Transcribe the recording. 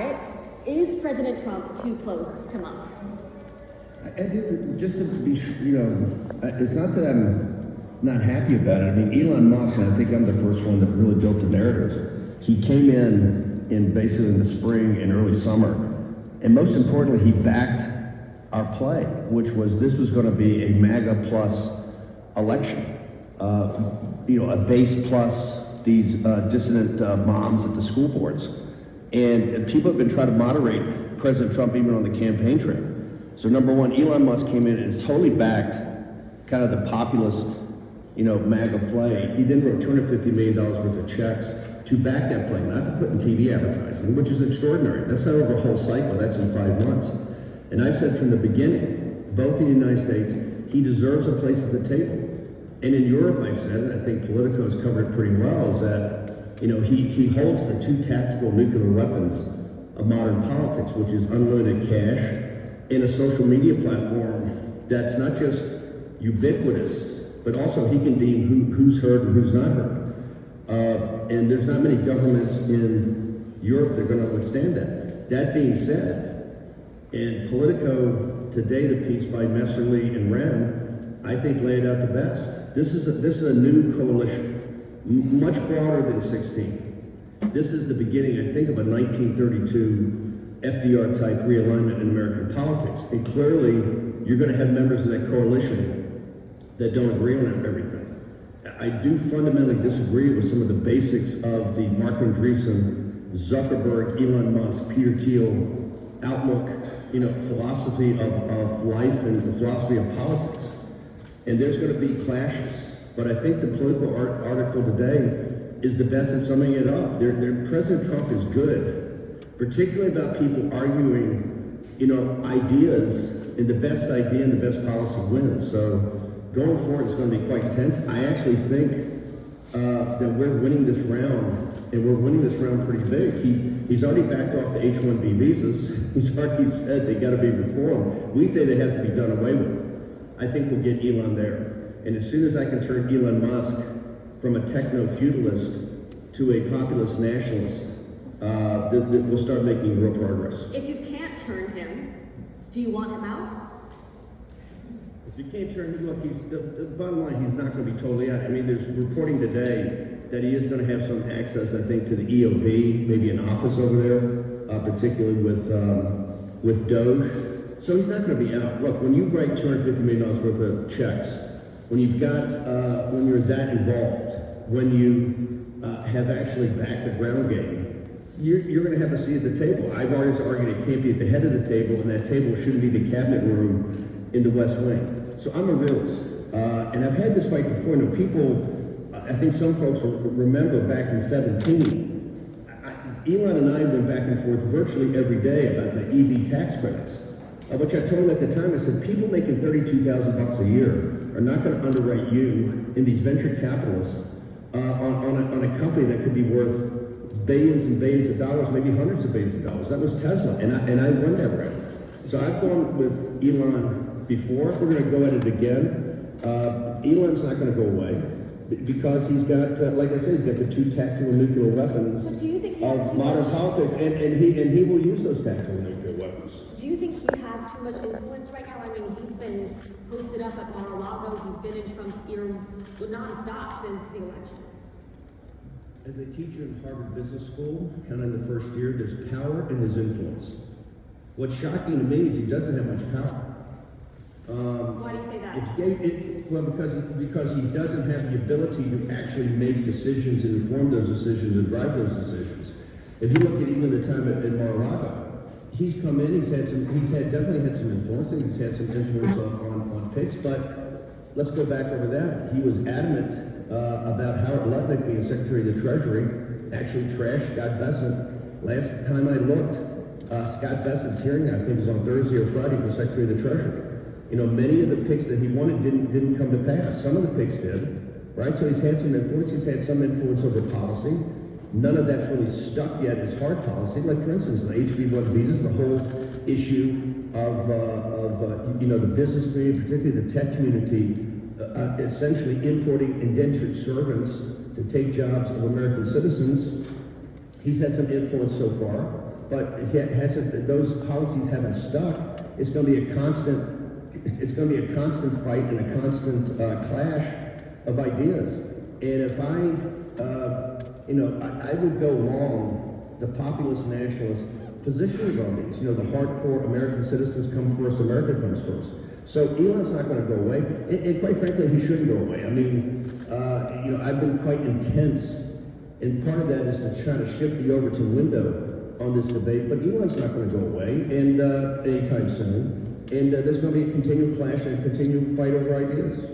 it. Is President Trump too close to Musk? Just to be, it's not that I'm not happy about it. I mean, Elon Musk, and I think I'm the first one that really built the narrative. He came in basically in the spring and early summer, and most importantly, he backed our play, which was this was going to be a MAGA plus election. A base plus these dissident moms at the school boards. And people have been trying to moderate President Trump even on the campaign trail. So number one, Elon Musk came in and totally backed kind of the populist, MAGA play. He then wrote $250 million worth of checks to back that play, not to put in TV advertising, which is extraordinary. That's not over a whole cycle, that's in 5 months. And I've said from the beginning, both in the United States, he deserves a place at the table. And in Europe, I've said, and I think Politico has covered it pretty well, is that he holds the 2 tactical nuclear weapons of modern politics, which is unlimited cash and a social media platform that's not just ubiquitous, but also he can deem who's heard and who's not heard. And there's not many governments in Europe that are going to withstand that. That being said, in Politico today, the piece by Messerly and Wren, I think laid out the best. This is a new coalition, much broader than 16. This is the beginning, I think, of a 1932 FDR-type realignment in American politics. And clearly, you're going to have members of that coalition that don't agree on everything. I do fundamentally disagree with some of the basics of the Mark Andreessen, Zuckerberg, Elon Musk, Peter Thiel outlook, philosophy of life and the philosophy of politics. And there's going to be clashes. But I think the Political article today is the best at summing it up. President Trump is good, particularly about people arguing, ideas, and the best idea and the best policy wins. So going forward, it's going to be quite tense. I actually think that we're winning this round, and we're winning this round pretty big. He's already backed off the H-1B visas. He's already said they got to be reformed. We say they have to be done away with. I think we'll get Elon there. And as soon as I can turn Elon Musk from a techno-feudalist to a populist nationalist, we'll start making real progress. If you can't turn him, do you want him out? If you can't turn him, look, the bottom line, he's not going to be totally out. I mean, there's reporting today that he is going to have some access, I think, to the EOB, maybe an office over there, particularly with Doge. So he's not going to be out. Look, when you write $250 million worth of checks, when you've got, when you're that involved, when you have actually backed a ground game, you're going to have a seat at the table. I've always argued it can't be at the head of the table, and that table shouldn't be the cabinet room in the West Wing. So I'm a realist, and I've had this fight before. People, I think some folks will remember back in 2017, Elon and I went back and forth virtually every day about the EV tax credits. Which I told him at the time, I said, people making $32,000 a year are not going to underwrite you and these venture capitalists on a company that could be worth billions and billions of dollars, maybe hundreds of billions of dollars. That was Tesla, and I won that round. So I've gone with Elon before. We're going to go at it again. Elon's not going to go away because he's got, like I said, he's got the 2 tactical nuclear weapons but do you think he has of too modern much politics, and he will use those tactical nuclear weapons. Do you think he has too much influence right now? I mean, he's been posted up at Mar-a-Lago. He's been in Trump's ear nonstop since the election. As a teacher in Harvard Business School, kind of in the first year, there's power and there's influence. What's shocking to me is he doesn't have much power. Why do you say that? Because he doesn't have the ability to actually make decisions and inform those decisions and drive those decisions. If you look at even the time at Mar-a-Lago, he's come in, he's definitely had some influence, and he's had some influence on picks, but let's go back over that. He was adamant about Howard Lutnick being Secretary of the Treasury, actually trashed Scott Bessent. Last time I looked, Scott Bessent's hearing, I think, was on Thursday or Friday for Secretary of the Treasury. Many of the picks that he wanted didn't come to pass. Some of the picks did, right? So he's had some influence. He's had some influence over policy. None of that's really stuck yet as hard policy. Like, for instance, the HB1 visas, the whole issue of the business community, particularly the tech community, essentially importing indentured servants to take jobs of American citizens. He's had some influence so far. but it hasn't. Those policies haven't stuck. It's going to be a constant. It's going to be a constant fight and a constant clash of ideas. And if I would go along the populist nationalist positions on these. The hardcore American citizens come first, America comes first. So Elon's not going to go away, and quite frankly, he shouldn't go away. I mean, I've been quite intense, and part of that is to try to shift the Overton window on this debate, but Elon's not going to go away and anytime soon, and there's going to be a continued clash and a continued fight over ideas.